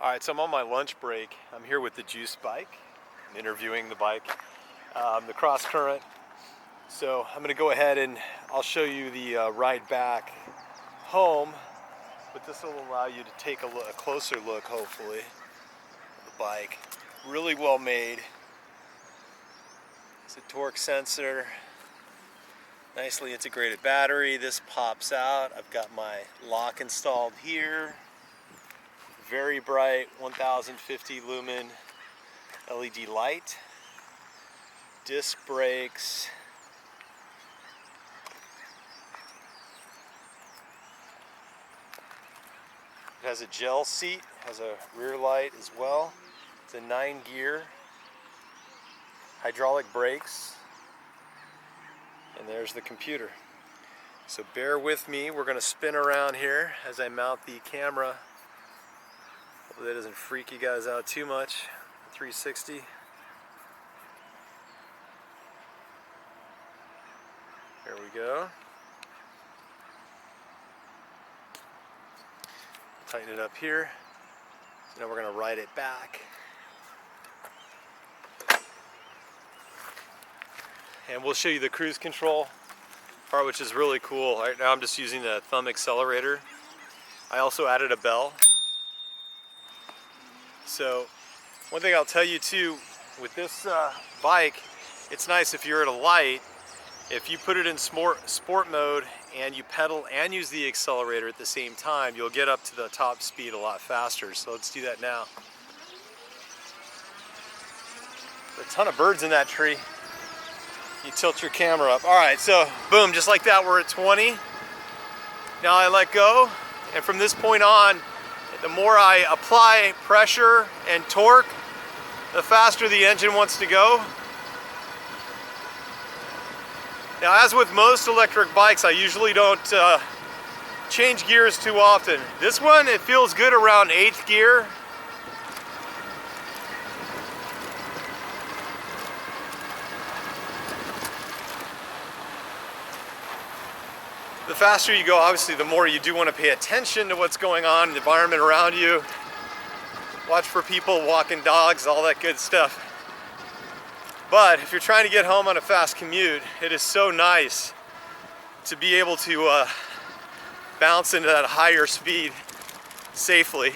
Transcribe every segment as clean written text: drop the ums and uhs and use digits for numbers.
All right, so I'm on my lunch break. I'm here with the Juice bike. I'm interviewing the bike, the Cross Current. So I'm gonna go ahead and I'll show you the ride back home, but this will allow you to take a closer look, hopefully, at the bike. Really well made. It's a torque sensor, nicely integrated battery. This pops out. I've got my lock installed here. Very bright 1050 lumen LED light. Disc brakes. It has a gel seat, has a rear light as well. It's a 9-gear. Hydraulic brakes. And there's the computer. So bear with me, we're going to spin around here as I mount the camera. Hopefully that doesn't freak you guys out too much. 360. There we go. Tighten it up here. So now we're going to ride it back. And we'll show you the cruise control part, which is really cool. Right now I'm just using the thumb accelerator. I also added a bell. So one thing I'll tell you too, with this bike, it's nice if you're at a light, if you put it in sport mode and you pedal and use the accelerator at the same time, you'll get up to the top speed a lot faster. So let's do that now. There's a ton of birds in that tree. You tilt your camera up. All right, so boom, just like that, we're at 20. Now I let go, and from this point on, the more I apply pressure and torque, the faster the engine wants to go. Now, as with most electric bikes, I usually don't change gears too often. This one, it feels good around 8th gear. The faster you go, obviously, the more you do want to pay attention to what's going on in the environment around you. Watch for people walking dogs, all that good stuff. But if you're trying to get home on a fast commute, it is so nice to be able to bounce into that higher speed safely.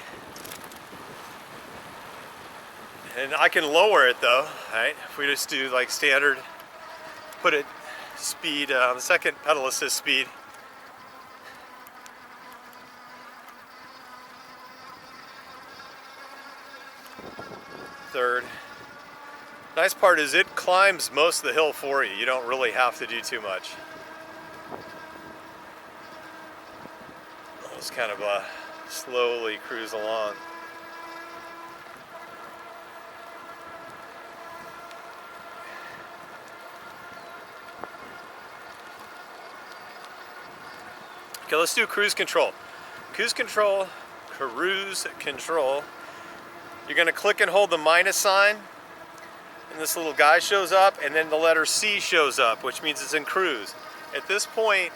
And I can lower it though, right? If we just do like standard, put it speed, the second pedal assist speed. Third. Nice part is it climbs most of the hill for you. You don't really have to do too much. Just kind of slowly cruise along. Okay, let's do cruise control. Cruise control. You're going to click and hold the minus sign, and this little guy shows up, and then the letter C shows up, which means it's in cruise. At this point,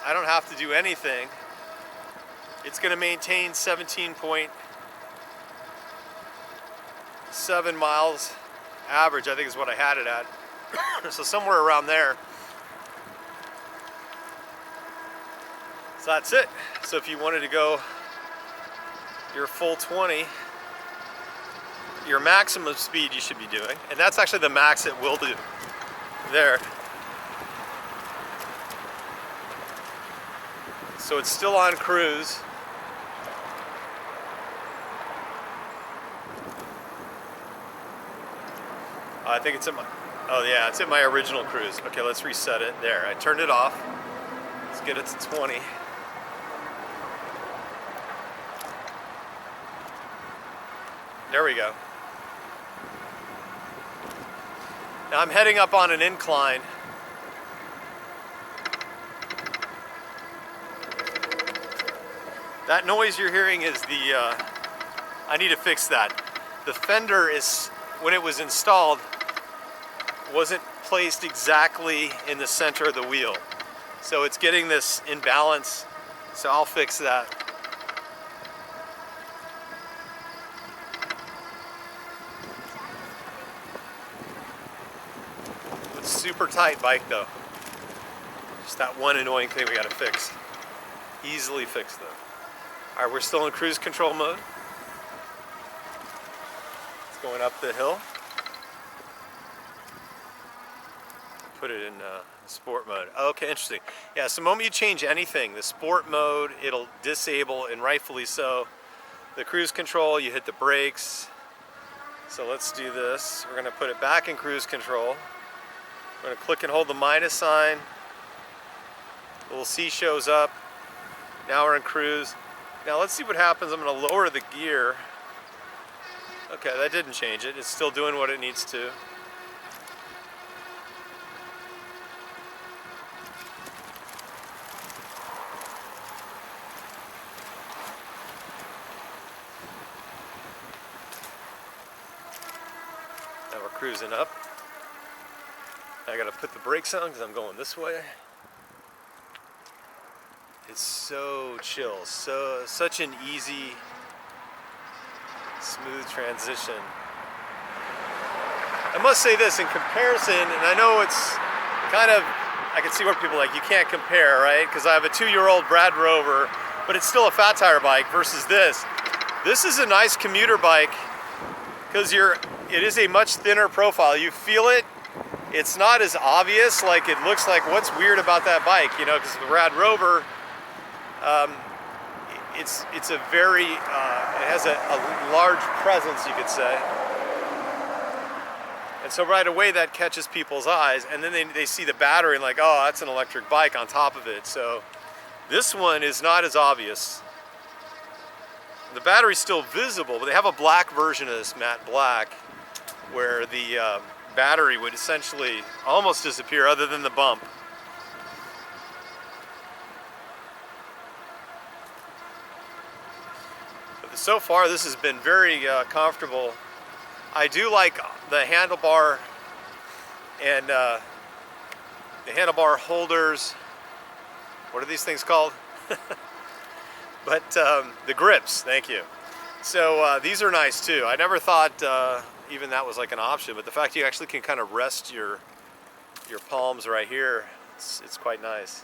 I don't have to do anything. It's going to maintain 17.7 miles average, I think is what I had it at. So somewhere around there. So that's it. So if you wanted to go your full 20, your maximum speed you should be doing, and that's actually the max it will do there. So it's still on cruise. I think it's in my, oh yeah, it's in my original cruise. Okay, let's reset it. There, I turned it off. Let's get it to 20. There we go. Now I'm heading up on an incline. That noise you're hearing is the, I need to fix that. The fender is, when it was installed, wasn't placed exactly in the center of the wheel. So it's getting this imbalance, so I'll fix that. super tight bike though. Just that one annoying thing we gotta fix. Easily fixed though. All right, we're still in cruise control mode. It's going up the hill. Put it in sport mode. Okay, interesting. Yeah, so the moment you change anything, the sport mode, it'll disable, and rightfully so. The cruise control, you hit the brakes. So let's do this. We're gonna put it back in cruise control. We're gonna click and hold the minus sign. The little C shows up. Now we're in cruise. Now let's see what happens. I'm gonna lower the gear. Okay, that didn't change it. It's still doing what it needs to. Now we're cruising up. I gotta put the brakes on because I'm going this way. It's so chill, such an easy, smooth transition. I must say this in comparison, and I know it's kind of, I can see where people are like, you can't compare, right? Because I have a 2-year-old Brad Rover, but it's still a fat tire bike versus this. This is a nice commuter bike because it is a much thinner profile. You feel it. It's not as obvious, like it looks like what's weird about that bike, you know, because the Brad Rover, it's a very, it has a large presence, you could say. And so right away that catches people's eyes, and then they see the battery and like, oh, that's an electric bike on top of it. So this one is not as obvious. The battery's still visible, but they have a black version of this, matte black, where the battery would essentially almost disappear other than the bump. But so far this has been very comfortable. I do like the handlebar and the handlebar holders. What are these things called? But the grips, thank you. So these are nice too. I never thought even that was like an option, but the fact you actually can kind of rest your palms right here, it's quite nice.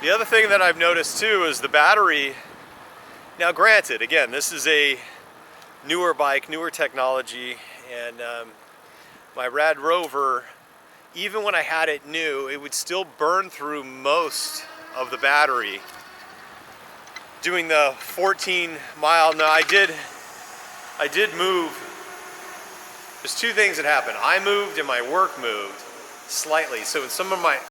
The other thing that I've noticed too is the battery. Now granted, again, this is a newer bike, newer technology, and my Rad Rover, even when I had it new, it would still burn through most of the battery. Doing the 14-mile, no, I did move. There's two things that happened. I moved and my work moved slightly. So in some of my